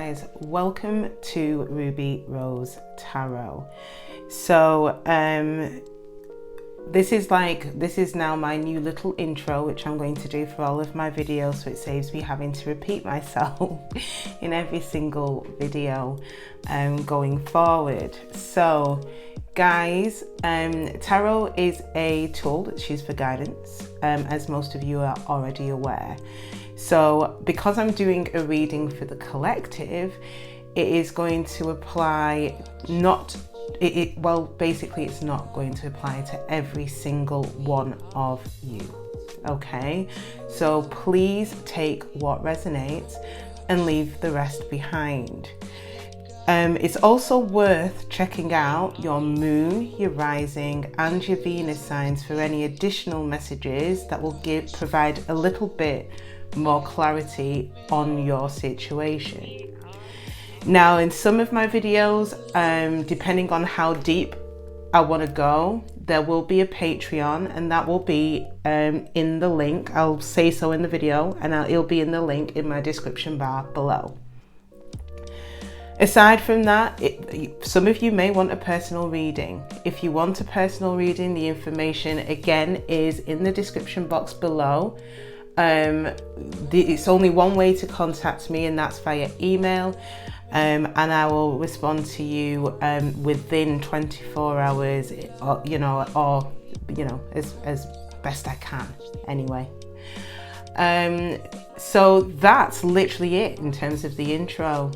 guys, welcome to Ruby Rose Tarot. So this is now my new little intro, which I'm going to do for all of my videos, so it saves me having to repeat myself in every single video going forward. So guys, tarot is a tool that's used for guidance, as most of you are already aware. So because I'm doing a reading for the collective, it is going to apply basically it's not going to apply to every single one of you. Okay, so please take what resonates and leave the rest behind. It's also worth checking out your moon, your rising and your Venus signs for any additional messages that will provide a little bit more clarity on your situation. Now, in some of my videos, depending on how deep I want to go, there will be a Patreon, and that will be in the link. I'll say so in the video, and it'll be in the link in my description bar below. Aside from that, some of you may want a personal reading. If you want a personal reading, the information again is in the description box below. It's only one way to contact me, and that's via email, and I will respond to you within 24 hours, or as best I can anyway. So that's literally it in terms of the intro.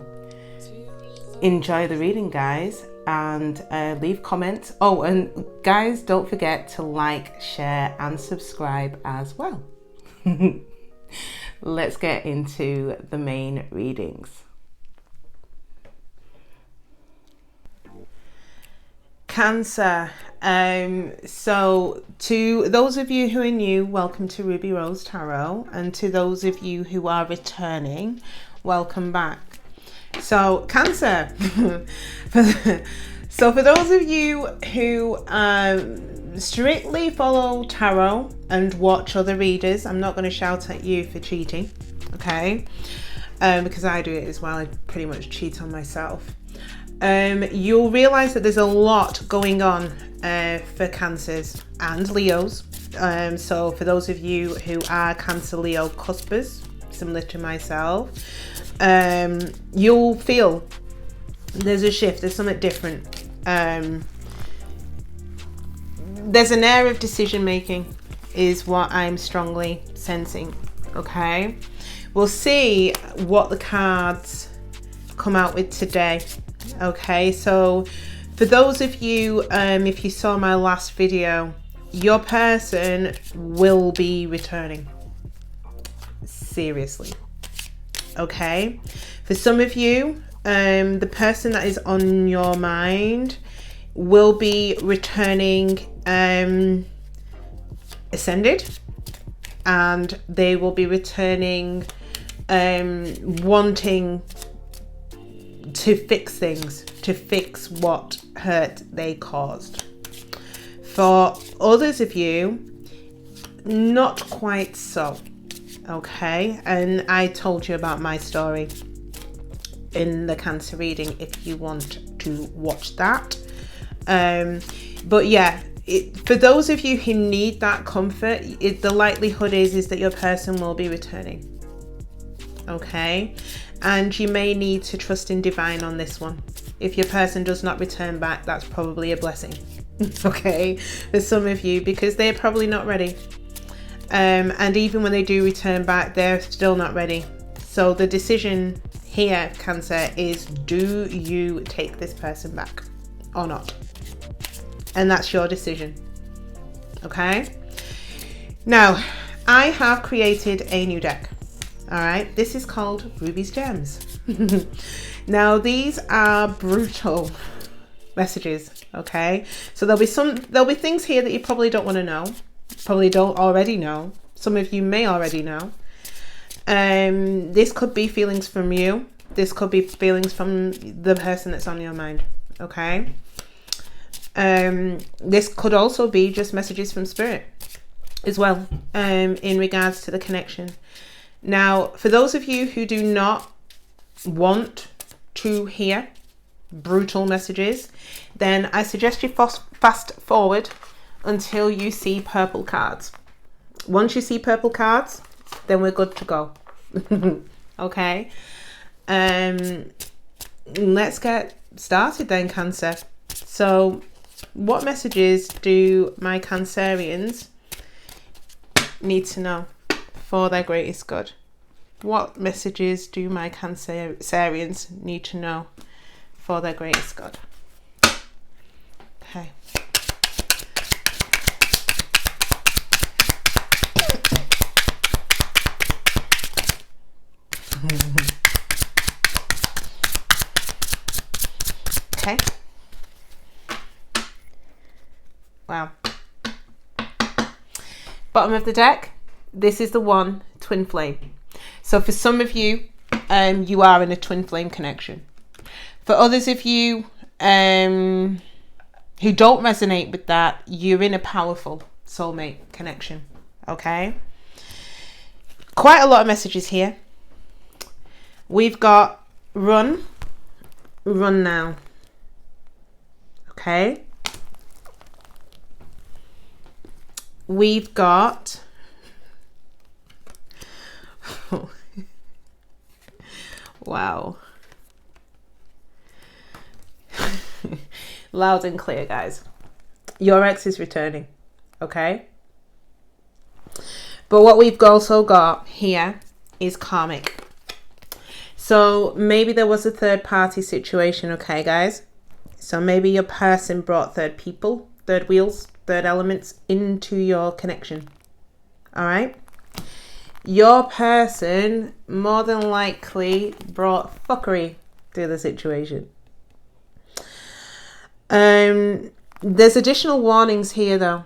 Enjoy the reading, guys, and leave comments. Oh, and guys, don't forget to like, share and subscribe as well. Let's get into the main readings. Cancer. So to those of you who are new, welcome to Ruby Rose Tarot, and to those of you who are returning, welcome back. So Cancer. So for those of you who strictly follow tarot and watch other readers, I'm not going to shout at you for cheating, okay? Because I do it as well. I pretty much cheat on myself. You'll realize that there's a lot going on for Cancers and Leos. So for those of you who are Cancer Leo cuspers, similar to myself, you'll feel there's a shift, there's something different. There's an air of decision making is what I'm strongly sensing. Okay, we'll see what the cards come out with today. Okay, so for those of you, if you saw my last video, your person will be returning. Seriously. Okay, for some of you, the person that is on your mind will be returning ascended, and they will be returning wanting to fix things, to fix what hurt they caused. For others of you, not quite so. Okay, and I told you about my story in the Cancer reading if you want to watch that. But yeah, for those of you who need that comfort, the likelihood is that your person will be returning. Okay, and you may need to trust in divine on this one. If your person does not return back, that's probably a blessing. Okay, for some of you, because they're probably not ready. And even when they do return back, they're still not ready. So the decision here, Cancer, is do you take this person back or not? And that's your decision. Okay, now I have created a new deck. All right, this is called Ruby's Gems. Now these are brutal messages. Okay, so there'll be things here that you probably don't want to know, probably don't already know. Some of you may already know. This could be feelings from you. This could be feelings from the person that's on your mind. Okay, this could also be just messages from spirit as well, in regards to the connection. Now, for those of you who do not want to here, brutal messages, then I suggest you fast forward until you see purple cards. Once you see purple cards, then we're good to go. Okay. Let's get started then, Cancer. So what messages do my Cancerians need to know for their greatest good? What messages do my Cancerians need to know for their greatest good? Okay. Okay. Wow. Bottom of the deck, this is the one, twin flame. So for some of you, you are in a twin flame connection. For others of you who don't resonate with that, you're in a powerful soulmate connection. Okay. Quite a lot of messages here. We've got run now. Okay. We've got wow. Loud and clear, guys. Your ex is returning. Okay. But what we've also got here is karmic. So maybe there was a third party situation. Okay, guys. So maybe your person brought third people, third wheels, third elements into your connection. All right. Your person more than likely brought fuckery to the situation. There's additional warnings here though,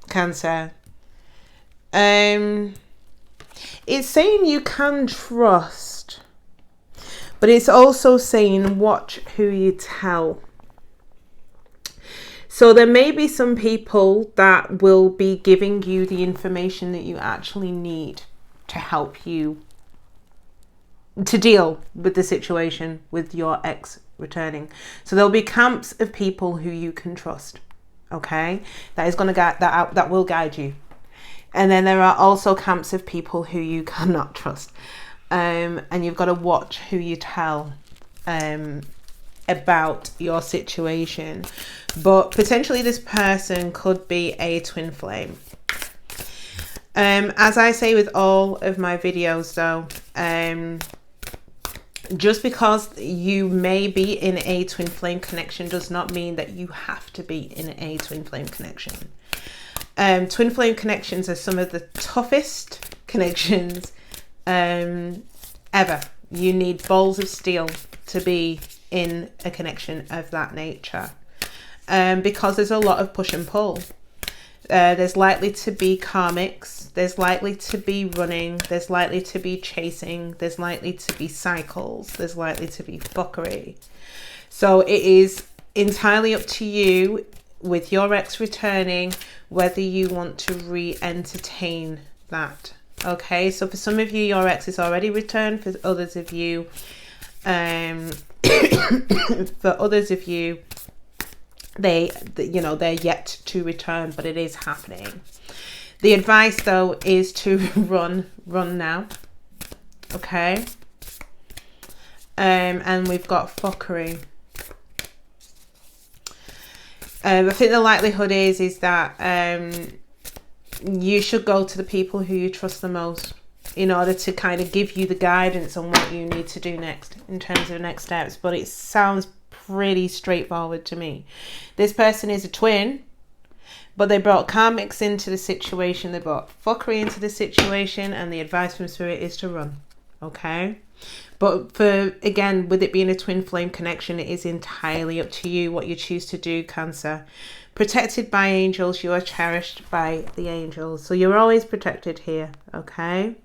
Cancer. It's saying you can trust, but it's also saying watch who you tell. So there may be some people that will be giving you the information that you actually need to help you to deal with the situation with your ex returning. So there'll be camps of people who you can trust. Okay, that is going to guide that will guide you. And then there are also camps of people who you cannot trust. And you've got to watch who you tell about your situation. But potentially this person could be a twin flame. As I say with all of my videos though, just because you may be in a twin flame connection does not mean that you have to be in a twin flame connection. Twin flame connections are some of the toughest connections ever. You need balls of steel to be in a connection of that nature, because there's a lot of push and pull. There's likely to be karmics, there's likely to be running, there's likely to be chasing, there's likely to be cycles, there's likely to be fuckery. So it is entirely up to you with your ex returning whether you want to re-entertain that. Okay, so for some of you your ex is already returned. For others of you they're yet to return, but it is happening. The advice though is to run now. Okay. And we've got fuckery. I think the likelihood is that you should go to the people who you trust the most in order to kind of give you the guidance on what you need to do next in terms of next steps. But it sounds pretty straightforward to me. This person is a twin, but they brought karmics into the situation, they brought fuckery into the situation, and the advice from Spirit is to run. Okay. But for, again, with it being a twin flame connection, it is entirely up to you what you choose to do, Cancer. Protected by angels, you are cherished by the angels. So you're always protected here, okay?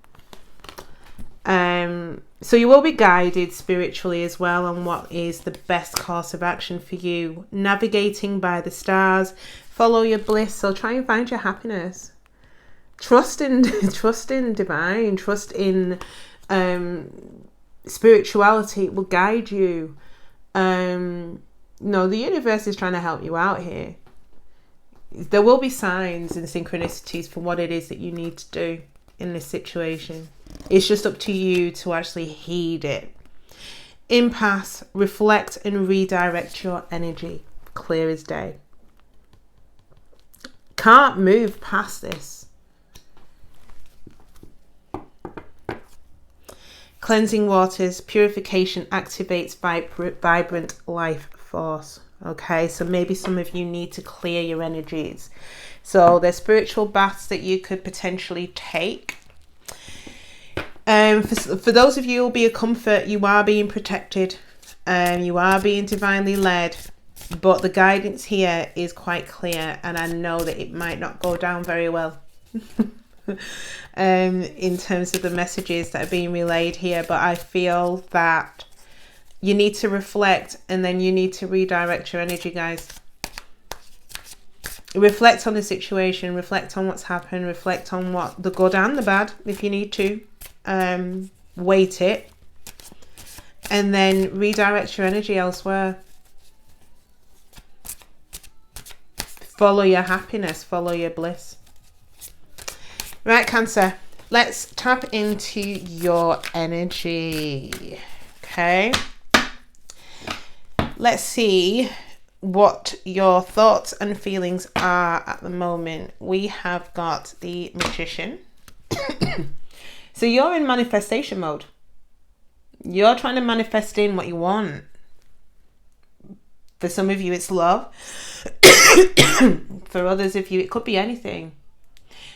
So you will be guided spiritually as well on what is the best course of action for you. Navigating by the stars, follow your bliss, so try and find your happiness. Trust in divine, trust in spirituality will guide you. No, the universe is trying to help you out here. There will be signs and synchronicities for what it is that you need to do in this situation. It's just up to you to actually heed it. Impasse, reflect and redirect your energy. Clear as day. Can't move past this. Cleansing waters, purification activates vibrant life force. Okay, so maybe some of you need to clear your energies. So there's spiritual baths that you could potentially take. For those of you, it will be a comfort. You are being protected. You are being divinely led. But the guidance here is quite clear. And I know that it might not go down very well. In terms of the messages that are being relayed here, but I feel that you need to reflect and then you need to redirect your energy, guys. Reflect on the situation, reflect on what's happened, reflect on what the good and the bad if you need to. Weight it and then redirect your energy elsewhere. Follow your happiness, follow your bliss. Right, Cancer, let's tap into your energy. Okay. Let's see what your thoughts and feelings are at the moment. We have got the Magician. So you're in manifestation mode. You're trying to manifest in what you want. For some of you, it's love. For others of you, it could be anything.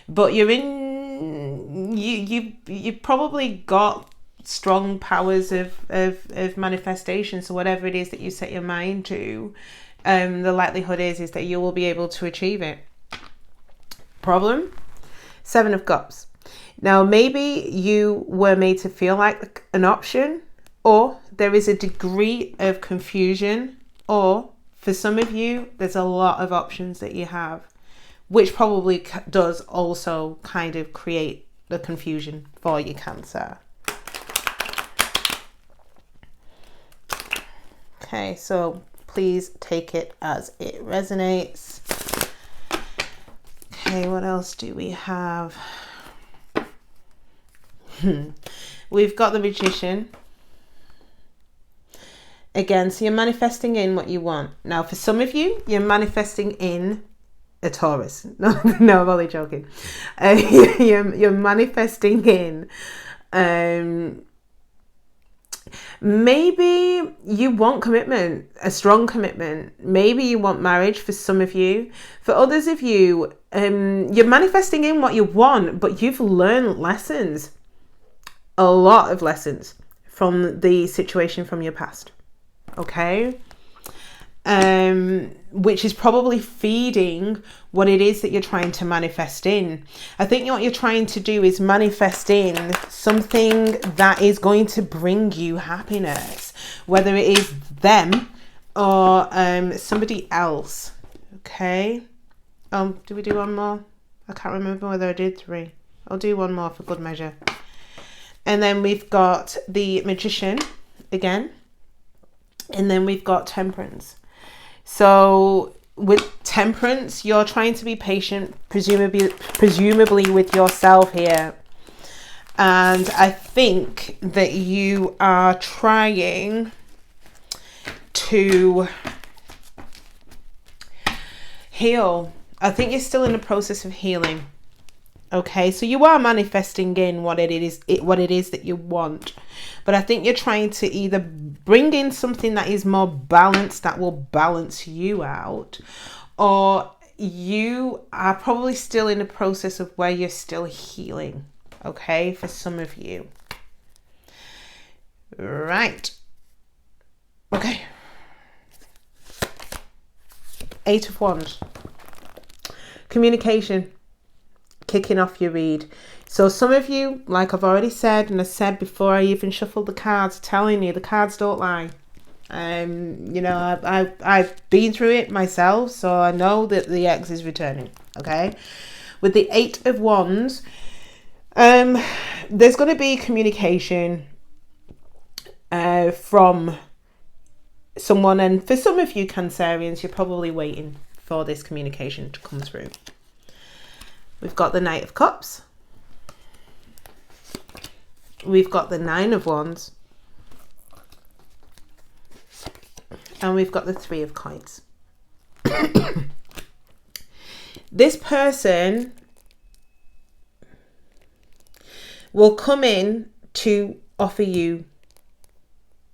But you're in, you probably got strong powers of manifestation. So whatever it is that you set your mind to, the likelihood is that you will be able to achieve it. Problem? 7 of Cups. Now, maybe you were made to feel like an option, or there is a degree of confusion, or for some of you, there's a lot of options that you have, which probably does also kind of create the confusion for you, Cancer. Okay, so please take it as it resonates. Okay, what else do we have? We've got the Magician. Again, so you're manifesting in what you want. Now, for some of you, you're manifesting in a Taurus. No, I'm only joking. You're manifesting in maybe you want commitment, a strong commitment. Maybe you want marriage for some of you. For others of you, you're manifesting in what you want, but you've learned lessons, a lot of lessons from the situation from your past. Okay. Which is probably feeding what it is that you're trying to manifest in. I think what you're trying to do is manifest in something that is going to bring you happiness, whether it is them or somebody else. Okay. Do we do one more? I can't remember whether I did 3. I'll do one more for good measure. And then we've got the Magician again. And then we've got Temperance. So with Temperance, you're trying to be patient, presumably with yourself here. And I think that you are trying to heal. I think you're still in the process of healing. Okay, so you are manifesting in what it is that you want. But I think you're trying to either bring in something that is more balanced, that will balance you out, or you are probably still in the process of where you're still healing. Okay, for some of you. Right. Okay. 8 of Wands. Communication. Kicking off your read. So some of you, like I've already said, and I said before I even shuffled the cards, telling you the cards don't lie. You know, I've been through it myself, so I know that the ex is returning. Okay, with the 8 of Wands, there's going to be communication. from someone. And for some of you Cancerians, you're probably waiting for this communication to come through. We've got the Knight of Cups. We've got the Nine of Wands. And we've got the Three of Coins. This person will come in to offer you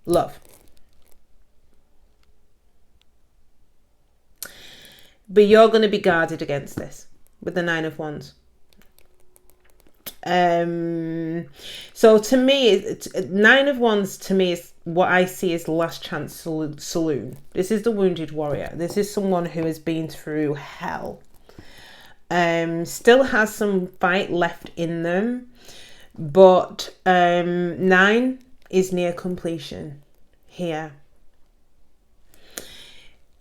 love. But you're going to be guarded against this with the Nine of Wands. So to me, Nine of Wands to me is what I see as last chance saloon. This is the wounded warrior. This is someone who has been through hell. Still has some fight left in them, but 9 is near completion here.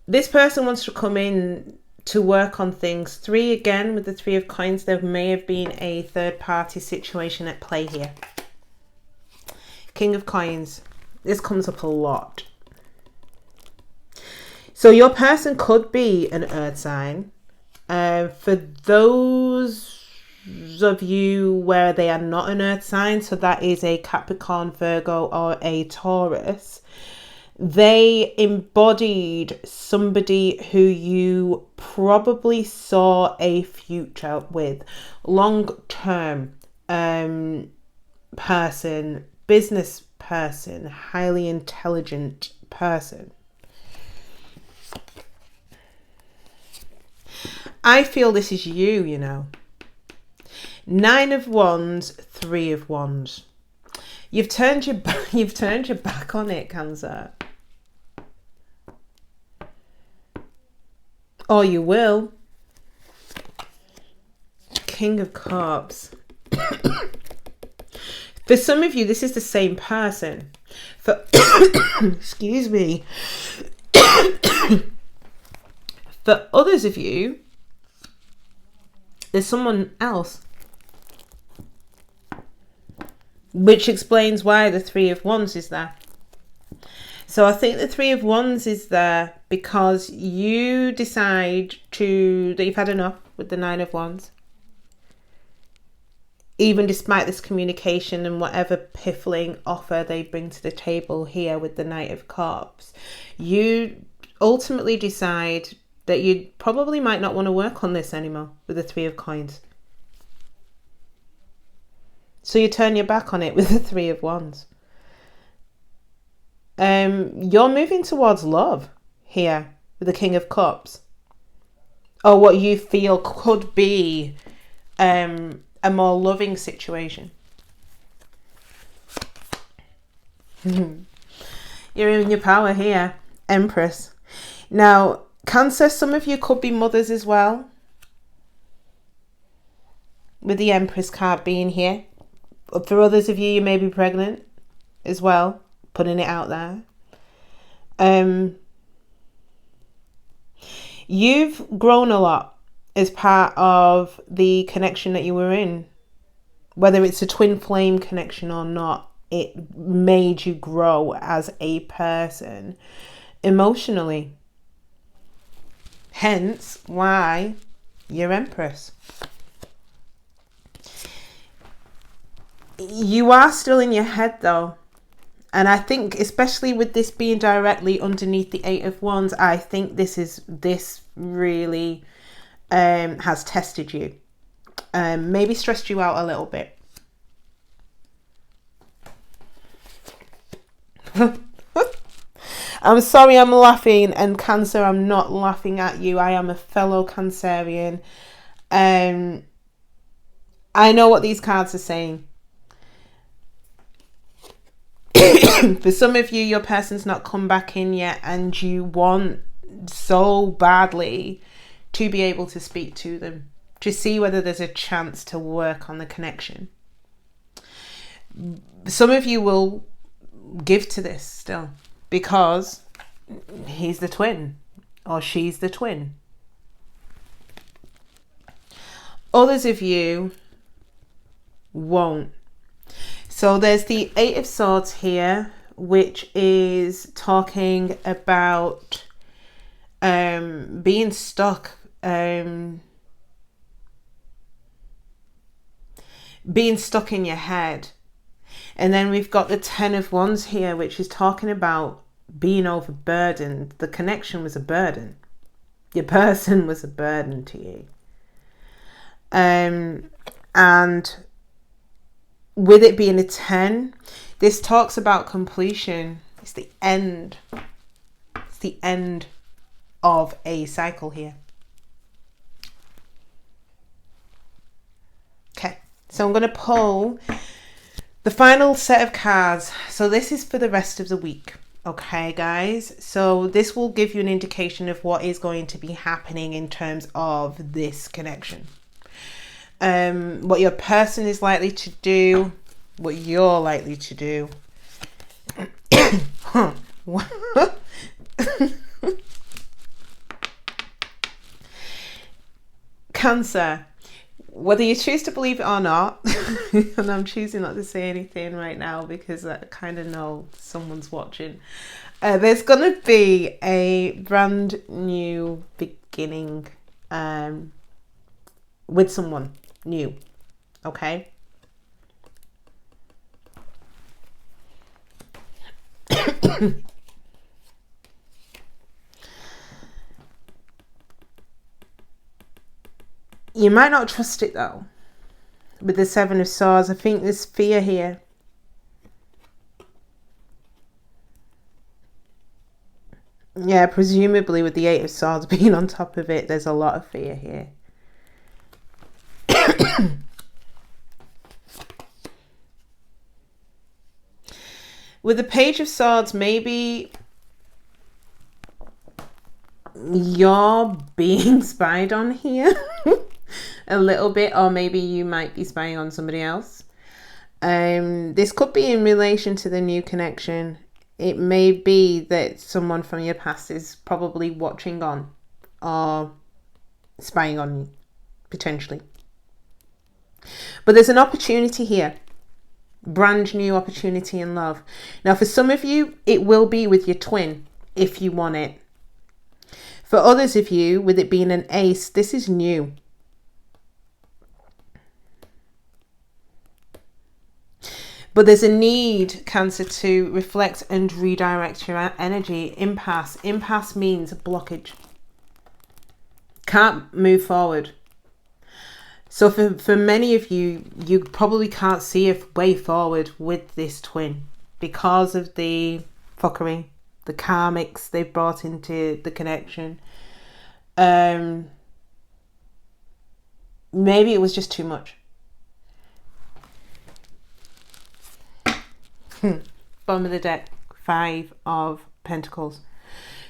This person wants to come in to work on things. 3 again with the Three of Coins. There may have been a third party situation at play here. King of Coins. This comes up a lot. So your person could be an earth sign. For those of you where they are not an earth sign, so that is a Capricorn, Virgo, or a Taurus, they embodied somebody who you probably saw a future with. Long-term person, business person, highly intelligent person. I feel this is you, you know. 9 of Wands, 3 of Wands. You've turned your back on it, Cancer. Or you will. King of Cups. For some of you, this is the same person. For excuse me. For others of you, there's someone else. Which explains why the Three of Wands is there. So I think the Three of Wands is there because you decide that you've had enough with the Nine of Wands. Even despite this communication and whatever piffling offer they bring to the table here with the Knight of Cups, you ultimately decide that you probably might not want to work on this anymore with the Three of Coins. So you turn your back on it with the Three of Wands. You're moving towards love here with the King of Cups. Or what you feel could be a more loving situation. You're in your power here, Empress. Now, Cancer, some of you could be mothers as well. With the Empress card being here. For others of you, you may be pregnant as well. Putting it out there. You've grown a lot as part of the connection that you were in. Whether it's a twin flame connection or not, it made you grow as a person emotionally. Hence why you're Empress. You are still in your head though. And I think especially with this being directly underneath the Eight of Wands, I think this really has tested you. Maybe stressed you out a little bit. I'm sorry I'm laughing, and Cancer, I'm not laughing at you. I am a fellow Cancerian. I know what these cards are saying. For some of you, your person's not come back in yet, and you want so badly to be able to speak to them, to see whether there's a chance to work on the connection. Some of you will give to this still because he's the twin or she's the twin. Others of you won't. So there's the Eight of Swords here which is talking about being stuck, being stuck in your head. And then we've got the 10 of Wands here, which is talking about being overburdened. The connection was a burden. Your person was a burden to you. And with it being a 10, this talks about completion. It's the end. It's the end of a cycle here. Okay, so I'm going to pull the final set of cards. So this is for the rest of the week. Okay, guys. So this will give you an indication of what is going to be happening in terms of this connection. What your person is likely to do, what you're likely to do. Cancer. Whether you choose to believe it or not, and I'm choosing not to say anything right now because I kind of know someone's watching. There's going to be a brand new beginning with someone new, okay? You might not trust it though. With the 7 of Swords, I think there's fear here. Yeah, presumably with the 8 of Swords being on top of it, there's a lot of fear here. With the Page of Swords, maybe you're being spied on here. A little bit, or maybe you might be spying on somebody else. This could be in relation to the new connection. It may be that someone from your past is probably watching on or spying on you, potentially. But there's an opportunity here. Brand new opportunity in love. Now, for some of you, it will be with your twin, if you want it. For others of you, with it being an ace, this is new. But there's a need, Cancer, to reflect and redirect your energy. Impasse. Impasse means blockage. Can't move forward. So for many of you, you probably can't see a way forward with this twin because of the fuckery, the karmics they've brought into the connection. Maybe it was just too much. Bottom of the deck, 5 of Pentacles.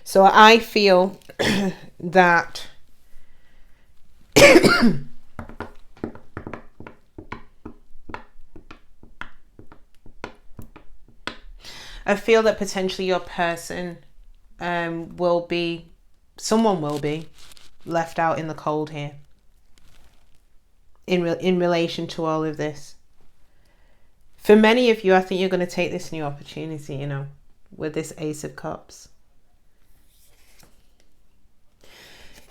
So I feel that I feel that potentially your person someone will be left out in the cold here in relation to all of this. For many of you, I think you're going to take this new opportunity, you know, with this Ace of Cups.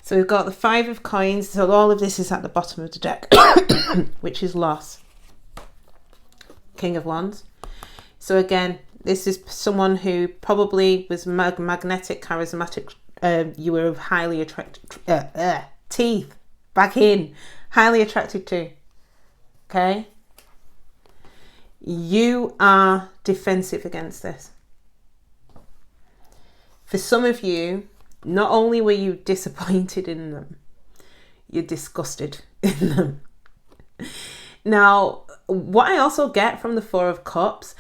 So we've got the 5 of Coins. So all of this is at the bottom of the deck, which is loss. King of Wands. So again, this is someone who probably was magnetic, charismatic. You were highly attracted. Teeth back in. Highly attracted to. Okay. You are defensive against this. For some of you, not only were you disappointed in them, you're disgusted in them. Now, what I also get from the 4 of Cups,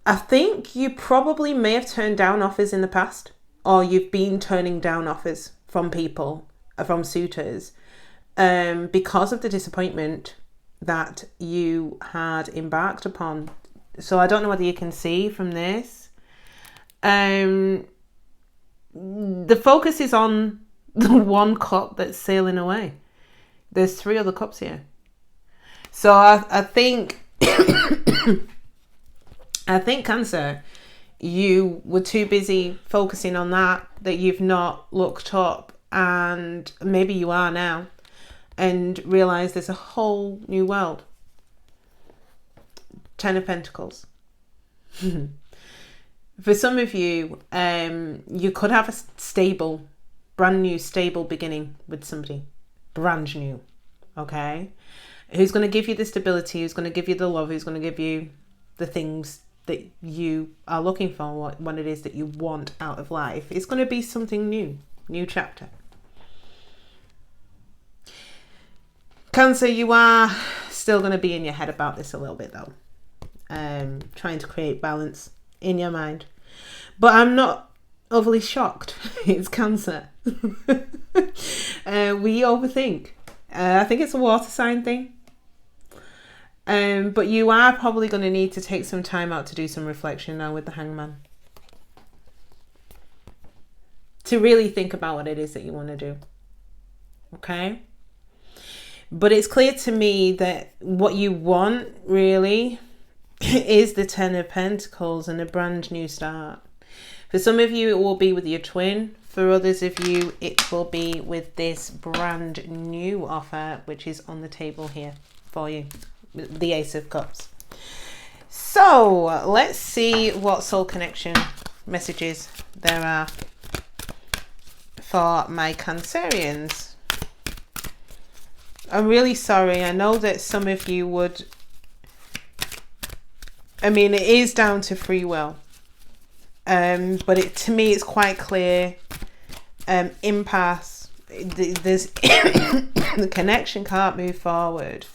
I think you probably may have turned down offers in the past, or you've been turning down offers from people, from suitors, because of the disappointment that you had embarked upon. So I don't know whether you can see from this. The focus is on the 1 cup that's sailing away. There's 3 other cups here. So I think I think, Cancer, you were too busy focusing on that you've not looked up, and maybe you are now, and realize there's a whole new world. 10 of Pentacles. For some of you, you could have a stable, brand new, stable beginning with somebody. Brand new. Okay? Who's going to give you the stability, who's going to give you the love, who's going to give you the things that you are looking for, what it is that you want out of life. It's going to be something new. New chapter. Cancer, you are still going to be in your head about this a little bit though. Trying to create balance in your mind. But I'm not overly shocked. It's Cancer. We overthink. I think it's a water sign thing. But you are probably going to need to take some time out to do some reflection now with the Hangman. To really think about what it is that you want to do. Okay? But it's clear to me that what you want really is the 10 of Pentacles and a brand new start. For some of you, it will be with your twin. For others of you, it will be with this brand new offer, which is on the table here for you. The Ace of Cups. So let's see what soul connection messages there are for my Cancerians. I'm really sorry. I know that some of you would, I mean, it is down to free will. But to me, it's quite clear. Impasse. There's the connection can't move forward.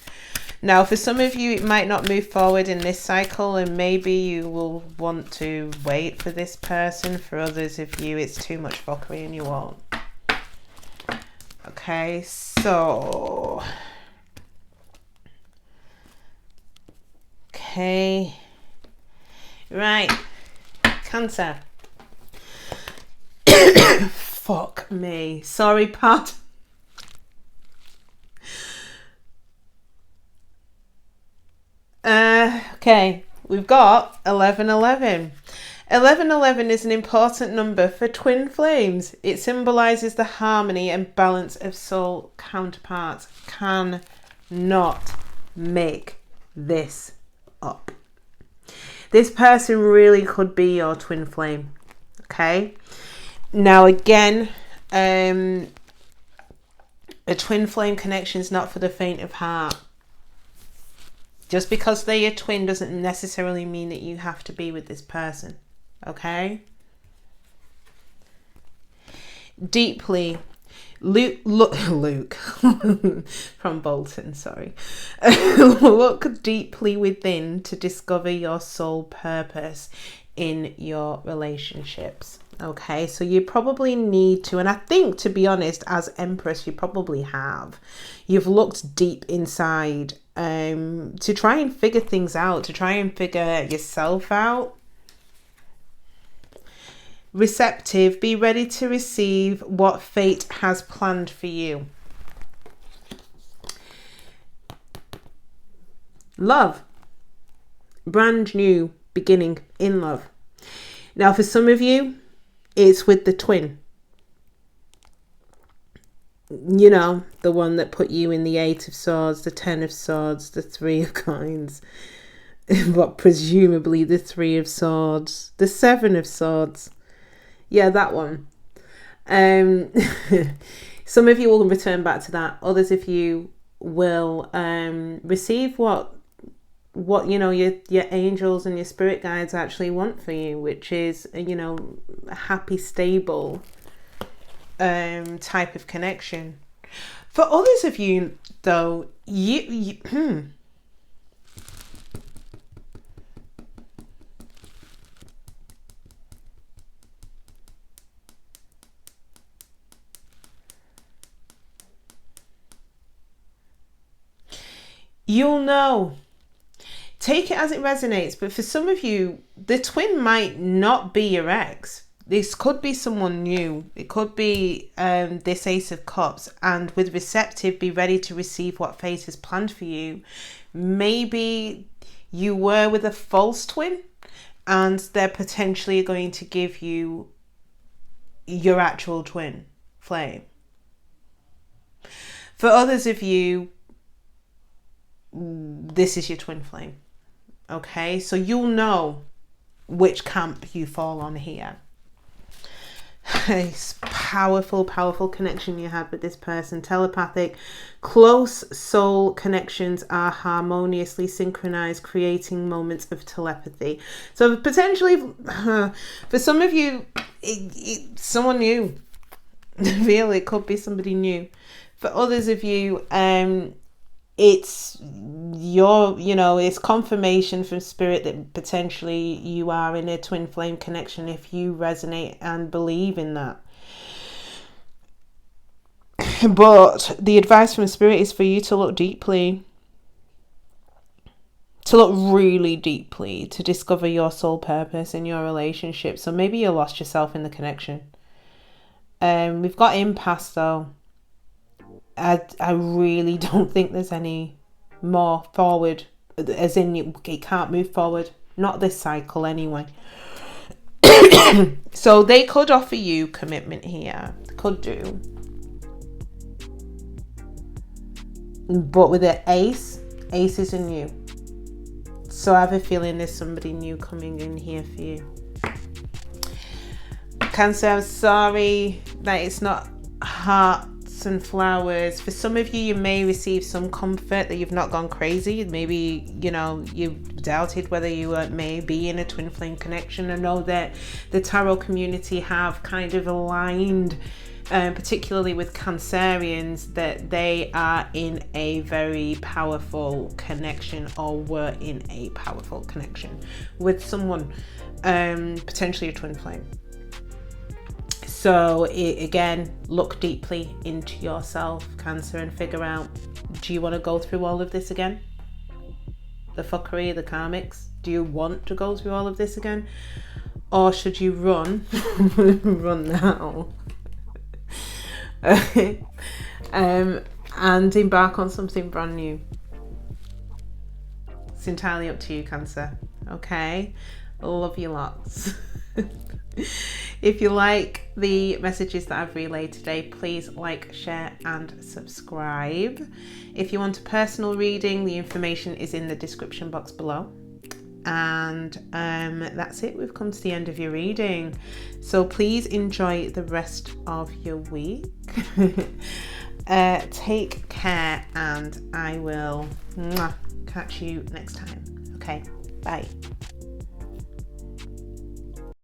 Now, for some of you, it might not move forward in this cycle, and maybe you will want to wait for this person. For others of you, it's too much fuckery and you won't. Okay, so... Okay. Right. Cancer. Fuck me. Sorry, Pat. Okay, we've got 1111. 1111 is an important number for twin flames. It symbolizes the harmony and balance of soul counterparts. Cannot make this up. This person really could be your twin flame. Okay. Now again, a twin flame connection is not for the faint of heart. Just because they're your twin doesn't necessarily mean that you have to be with this person. Okay? Deeply, Luke from Bolton, sorry. Look deeply within to discover your soul purpose in your relationships. Okay, so you probably need to, and I think, to be honest, as Empress, you probably have. You've looked deep inside to try and figure things out, to try and figure yourself out. Receptive, be ready to receive what fate has planned for you. Love, brand new beginning in love. Now, for some of you, it's with the twin. You know, the one that put you in the 8 of Swords, the 10 of Swords, the 3 of Coins, but presumably the 3 of Swords, the 7 of Swords. Yeah, that one. Some of you will return back to that. Others of you will receive what you know your angels and your spirit guides actually want for you, which is, you know, a happy, stable type of connection. For others of you, though, you you'll know. Take it as it resonates. But for some of you, the twin might not be your ex. This could be someone new. It could be this Ace of Cups. And with receptive, be ready to receive what fate has planned for you. Maybe you were with a false twin and they're potentially going to give you your actual twin flame. For others of you, this is your twin flame. Okay, so you'll know which camp you fall on here. It's powerful, powerful connection you have with this person. Telepathic, close soul connections are harmoniously synchronized, creating moments of telepathy. So potentially, for some of you, someone new. Really, it could be somebody new. For others of you, it's it's confirmation from spirit that potentially you are in a twin flame connection if you resonate and believe in that. But the advice from spirit is for you to look deeply, to look really deeply, to discover your soul purpose in your relationship. So maybe you lost yourself in the connection. We've got impasse though. I really don't think there's any more forward, as in it can't move forward, not this cycle anyway. So they could offer you commitment here, could do, but with the ace is a new, so I have a feeling there's somebody new coming in here for you. Cancer, I'm sorry that it's not hearts and flowers. For some of you, you may receive some comfort that you've not gone crazy. Maybe, you've doubted whether you may be in a twin flame connection. I know that the tarot community have kind of aligned, particularly with Cancerians, that they are in a very powerful connection or were in a powerful connection with someone, potentially a twin flame. So again, look deeply into yourself, Cancer, and figure out, do you want to go through all of this again? The fuckery, the karmics? Do you want to go through all of this again? Or should you run? Run now. And embark on something brand new. It's entirely up to you, Cancer. Okay? Love you lots. If you like the messages that I've relayed today, please like, share and subscribe. If you want a personal reading, the information is in the description box below. And that's it. We've come to the end of your reading. So please enjoy the rest of your week. Take care, and I will catch you next time. Okay, bye.